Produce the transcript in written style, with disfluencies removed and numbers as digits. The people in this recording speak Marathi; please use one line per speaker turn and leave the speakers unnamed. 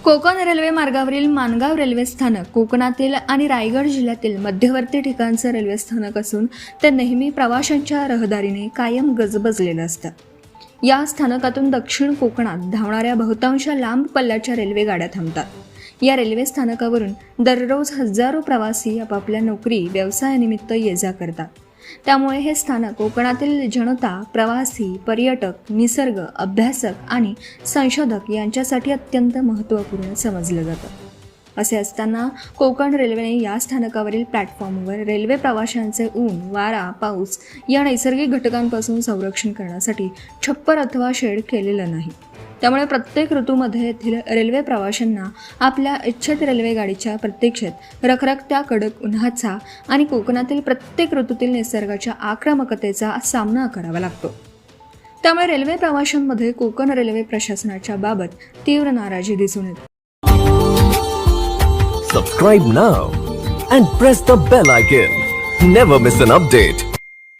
कोकण रेल्वे मार्गावरील माणगाव रेल्वे स्थानक कोकणातील आणि रायगड जिल्ह्यातील मध्यवर्ती ठिकाणचं रेल्वे स्थानक असून ते नेहमी प्रवाशांच्या रहदारीने कायम गजबजलेलं असतं. या स्थानकातून दक्षिण कोकणात धावणाऱ्या बहुतांश लांब पल्ल्याच्या रेल्वे गाड्या थांबतात. या रेल्वे स्थानकावरून दररोज हजारो प्रवासी आपापल्या नोकरी व्यवसायानिमित्त ये-जा करतात. त्यामुळे हे स्थानक कोकणातील जनता, प्रवासी, पर्यटक, निसर्ग अभ्यासक आणि संशोधक यांच्यासाठी अत्यंत महत्त्वपूर्ण समजलं जातं. असे असताना कोकण रेल्वेने या स्थानकावरील प्लॅटफॉर्मवर रेल्वे प्रवाशांचे ऊन, वारा, पाऊस या नैसर्गिक घटकांपासून संरक्षण करण्यासाठी छप्पर अथवा शेड केलेलं नाही. त्यामुळे प्रत्येक ऋतूमध्ये येथील रेल्वे प्रवाशांना आपल्या इच्छित रेल्वे गाडीच्या प्रतीक्षेत रखरखत्या कडक उन्हाचा आणि कोकणातील प्रत्येक ऋतूतील निसर्गाच्या आक्रमकतेचा सामना करावा लागतो. त्यामुळे रेल्वे प्रवाशांमध्ये कोकण रेल्वे प्रशासनाच्या बाबत तीव्र नाराजी दिसून येते.
Subscribe now and press the bell icon. Never miss an update.